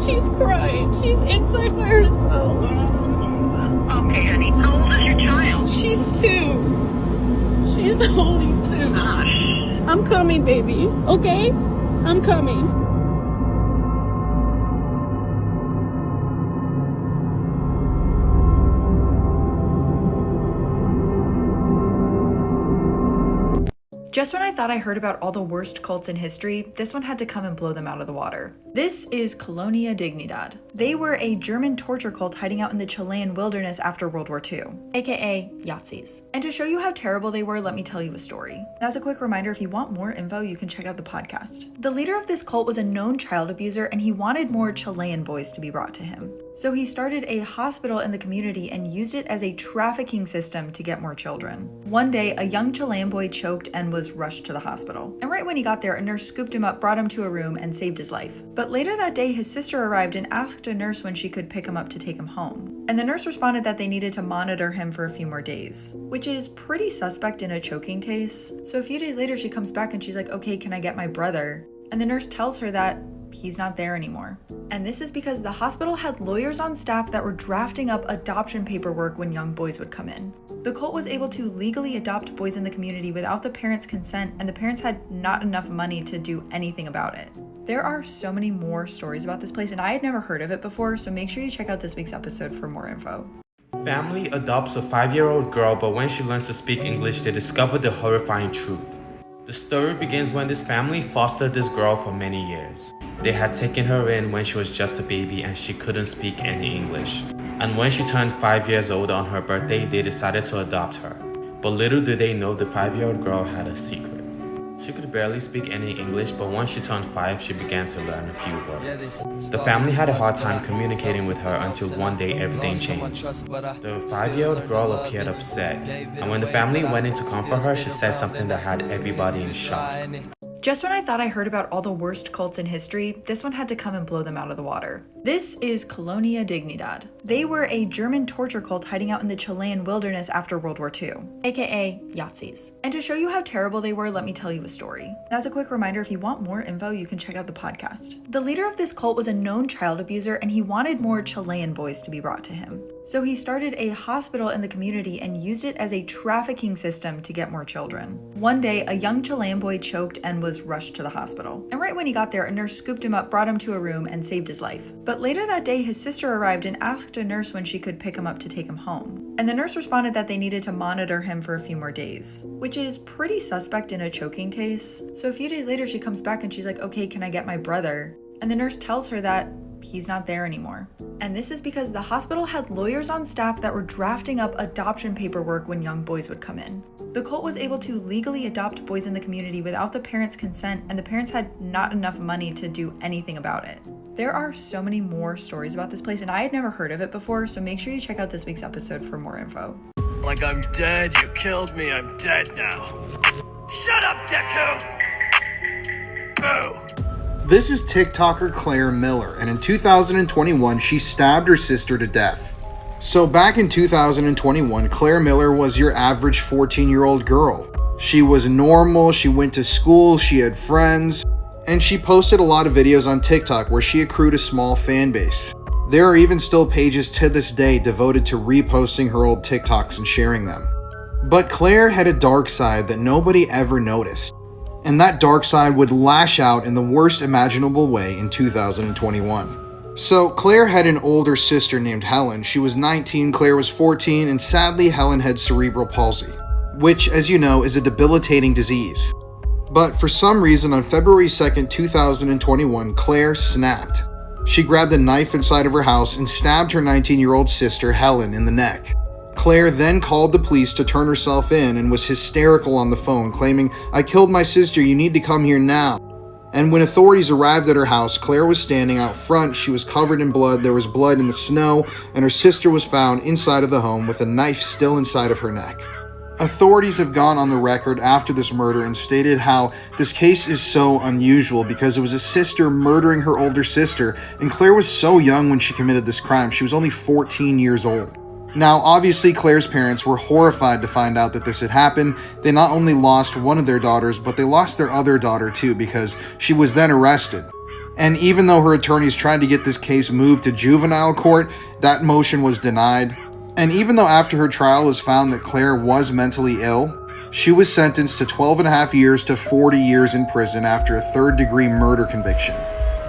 She's crying. She's inside by herself. Okay, honey. How old is your child? She's 2. She's only 2. Gosh. I'm coming, baby. Okay? I'm coming. Just when I thought I heard about all the worst cults in history, this one had to come and blow them out of the water. This is Colonia Dignidad. They were a German torture cult hiding out in the Chilean wilderness after World War II, aka Yazis. And to show you how terrible they were, let me tell you a story. As a quick reminder, if you want more info, you can check out the podcast. The leader of this cult was a known child abuser, and he wanted more Chilean boys to be brought to him. So he started a hospital in the community and used it as a trafficking system to get more children. One day, a young Chilean boy choked and was rushed to the hospital. And right when he got there, a nurse scooped him up, brought him to a room, and saved his life. But later that day, his sister arrived and asked a nurse when she could pick him up to take him home. And the nurse responded that they needed to monitor him for a few more days, which is pretty suspect in a choking case. So a few days later, she comes back and she's like, okay, can I get my brother? And the nurse tells her that he's not there anymore. And this is because the hospital had lawyers on staff that were drafting up adoption paperwork when young boys would come in. The cult was able to legally adopt boys in the community without the parents' consent, and the parents had not enough money to do anything about it. There are so many more stories about this place, and I had never heard of it before, so make sure you check out this week's episode for more info. Family adopts a 5-year-old girl, but when she learns to speak English, they discover the horrifying truth. The story begins when this family fostered this girl for many years. They had taken her in when she was just a baby and she couldn't speak any English. And when she turned 5 years old on her birthday, they decided to adopt her. But little did they know the 5-year-old girl had a secret. She could barely speak any English, but once she turned 5, she began to learn a few words. The family had a hard time communicating with her until one day everything changed. The 5-year-old girl appeared upset, and when the family went in to comfort her, she said something that had everybody in shock. Just when I thought I heard about all the worst cults in history, this one had to come and blow them out of the water. This is Colonia Dignidad. They were a German torture cult hiding out in the Chilean wilderness after World War II, aka Yazis. And to show you how terrible they were, let me tell you a story. As a quick reminder, if you want more info, you can check out the podcast. The leader of this cult was a known child abuser, and he wanted more Chilean boys to be brought to him. So he started a hospital in the community and used it as a trafficking system to get more children. One day, a young Chilean boy choked and was rushed to the hospital. And right when he got there, a nurse scooped him up, brought him to a room, and saved his life. But later that day, his sister arrived and asked a nurse when she could pick him up to take him home. And the nurse responded that they needed to monitor him for a few more days, which is pretty suspect in a choking case. So a few days later, she comes back and she's like, okay, can I get my brother? And the nurse tells her that he's not there anymore. And this is because the hospital had lawyers on staff that were drafting up adoption paperwork when young boys would come in. The cult was able to legally adopt boys in the community without the parents' consent, and the parents had not enough money to do anything about it. There are so many more stories about this place, and I had never heard of it before, so make sure you check out this week's episode for more info. Like I'm dead, you killed me, I'm dead now. Shut up, Deku! Boo! This is TikToker Claire Miller, and in 2021, she stabbed her sister to death. So back in 2021, Claire Miller was your average 14-year-old girl. She was normal, she went to school, she had friends, and she posted a lot of videos on TikTok where she accrued a small fan base. There are even still pages to this day devoted to reposting her old TikToks and sharing them. But Claire had a dark side that nobody ever noticed. And that dark side would lash out in the worst imaginable way in 2021. So Claire had an older sister named Helen. She was 19, Claire was 14, and sadly Helen had cerebral palsy, which, as you know, is a debilitating disease. But for some reason on February 2nd, 2021, Claire snapped. She grabbed a knife inside of her house and stabbed her 19-year-old sister Helen in the neck. Claire then called the police to turn herself in and was hysterical on the phone, claiming, "I killed my sister, you need to come here now." And when authorities arrived at her house, Claire was standing out front, she was covered in blood, there was blood in the snow, and her sister was found inside of the home with a knife still inside of her neck. Authorities have gone on the record after this murder and stated how this case is so unusual because it was a sister murdering her older sister, and Claire was so young when she committed this crime. She was only 14 years old. Now, obviously, Claire's parents were horrified to find out that this had happened. They not only lost one of their daughters, but they lost their other daughter too because she was then arrested. And even though her attorneys tried to get this case moved to juvenile court, that motion was denied. And even though after her trial it was found that Claire was mentally ill, she was sentenced to 12.5 years to 40 years in prison after a third-degree murder conviction.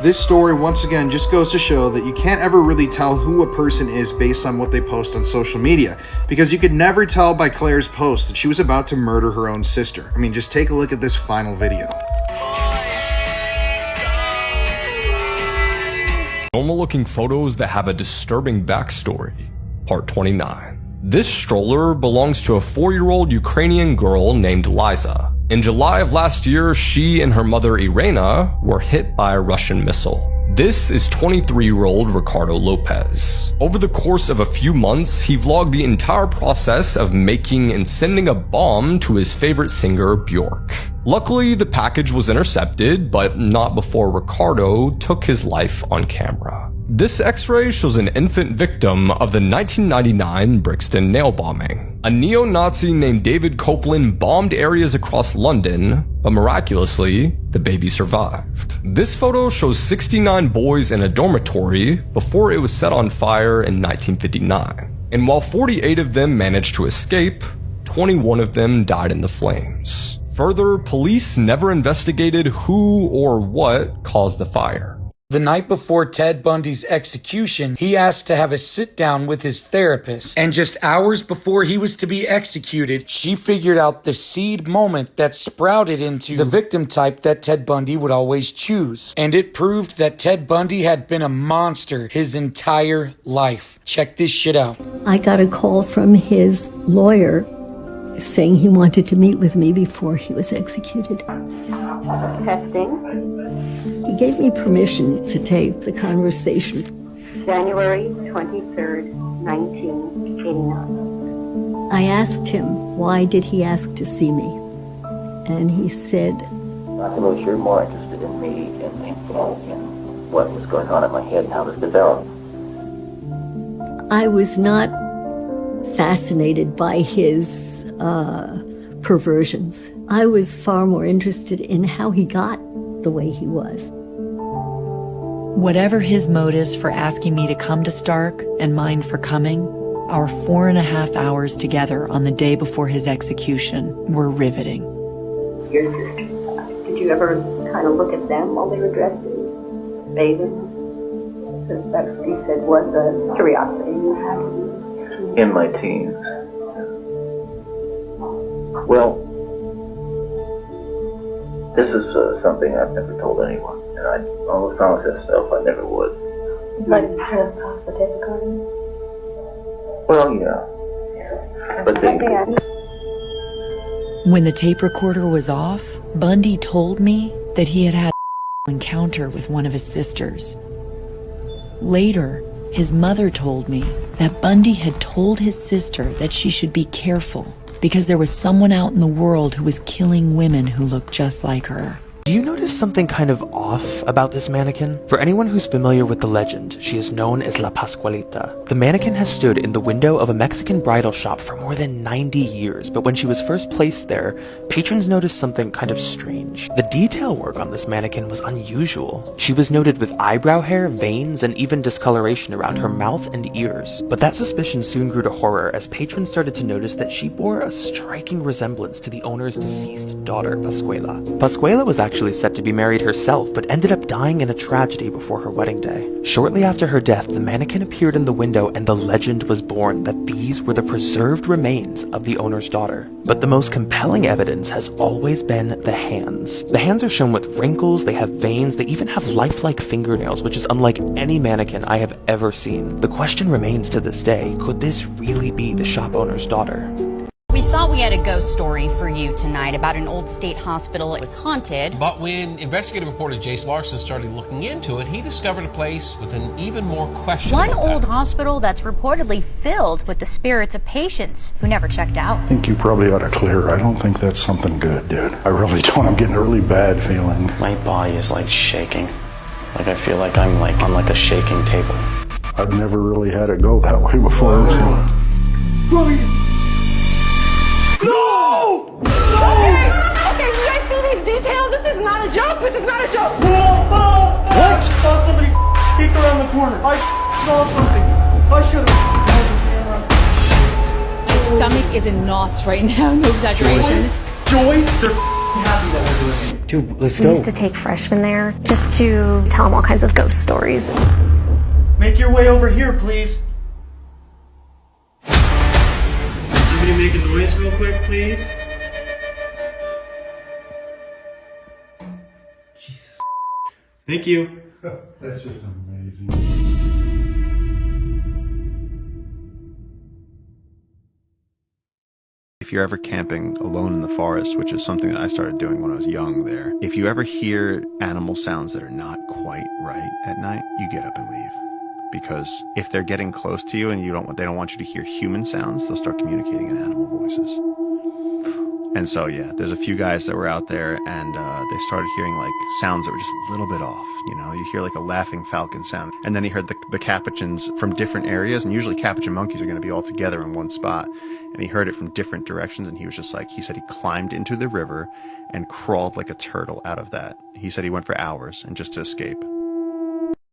This story once again just goes to show that you can't ever really tell who a person is based on what they post on social media, because you could never tell by Claire's post that she was about to murder her own sister. I mean, just take a look at this final video. Normal looking photos that have a disturbing backstory. Part 29. This stroller belongs to a 4-year-old Ukrainian girl named Liza. In July of last year, she and her mother Irina were hit by a Russian missile. This is 23-year-old Ricardo Lopez. Over the course of a few months, he vlogged the entire process of making and sending a bomb to his favorite singer, Bjork. Luckily, the package was intercepted, but not before Ricardo took his life on camera. This x-ray shows an infant victim of the 1999 Brixton nail bombing. A neo-Nazi named David Copeland bombed areas across London, but miraculously, the baby survived. This photo shows 69 boys in a dormitory before it was set on fire in 1959. And while 48 of them managed to escape, 21 of them died in the flames. Further, police never investigated who or what caused the fire. The night before Ted Bundy's execution, he asked to have a sit-down with his therapist. And just hours before he was to be executed, she figured out the seed moment that sprouted into the victim type that Ted Bundy would always choose. And it proved that Ted Bundy had been a monster his entire life. Check this shit out. I got a call from his lawyer saying he wanted to meet with me before he was executed. Testing. He gave me permission to tape the conversation. January 23rd, 1989. I asked him, why did he ask to see me? And he said, I suppose you're more interested in me and in what was going on in my head and how this developed. I was not fascinated by his perversions. I was far more interested in how he got the way he was. Whatever his motives for asking me to come to Stark and mine for coming, our 4.5 hours together on the day before his execution were riveting. Your sister. Did you ever kind of look at them while they were dressing, bathing? Because that's what you said was a curiosity you had. In my teens. Well, this is something I've never told anyone, and I almost promised myself I never would. Like trespass the David Garden? Well, yeah. But they... When the tape recorder was off, Bundy told me that he had had an encounter with one of his sisters. Later, his mother told me that Bundy had told his sister that she should be careful because there was someone out in the world who was killing women who looked just like her. Do you notice something kind of off about this mannequin? For anyone who's familiar with the legend, she is known as La Pascualita. The mannequin has stood in the window of a Mexican bridal shop for more than 90 years, but when she was first placed there, patrons noticed something kind of strange. The detail work on this mannequin was unusual. She was noted with eyebrow hair, veins, and even discoloration around her mouth and ears. But that suspicion soon grew to horror as patrons started to notice that she bore a striking resemblance to the owner's deceased daughter, Pascuala. Pascuala was actually set to be married herself, but ended up dying in a tragedy before her wedding day. Shortly after her death, the mannequin appeared in the window and the legend was born that these were the preserved remains of the owner's daughter. But the most compelling evidence has always been the hands. The hands are shown with wrinkles, they have veins, they even have lifelike fingernails, which is unlike any mannequin I have ever seen. The question remains to this day, could this really be the shop owner's daughter? We thought we had a ghost story for you tonight about an old state hospital. It was haunted. But when investigative reporter Jace Larson started looking into it, he discovered a place with an even more questionable One old hospital that's reportedly filled with the spirits of patients who never checked out. I think you probably ought to clear. I don't think that's something good, dude. I really don't. I'm getting a really bad feeling. My body is like shaking. Like I feel like I'm like on like a shaking table. I've never really had it go that way before. No! Okay, you guys see these details? This is not a joke. This is not a joke. What? I saw something. I should have. My stomach is in knots right now, no exaggeration. Joy, they're happy that we're doing it. Dude, let's We go. used to take freshmen there just to tell them all kinds of ghost stories. Make your way over here, please. Somebody make a noise real quick, please. Jesus. Thank you. That's just amazing. If you're ever camping alone in the forest, which is something that I started doing when I was young there, if you ever hear animal sounds that are not quite right at night, you get up and leave. Because if they're getting close to you and they don't want you to hear human sounds, they'll start communicating in animal voices. And so, yeah, there's a few guys that were out there and they started hearing like sounds that were just a little bit off. You know, you hear like a laughing falcon sound. And then he heard the capuchins from different areas, and usually capuchin monkeys are going to be all together in one spot. And he heard it from different directions, and he was just like, he said he climbed into the river and crawled like a turtle out of that. He said he went for hours and just to escape.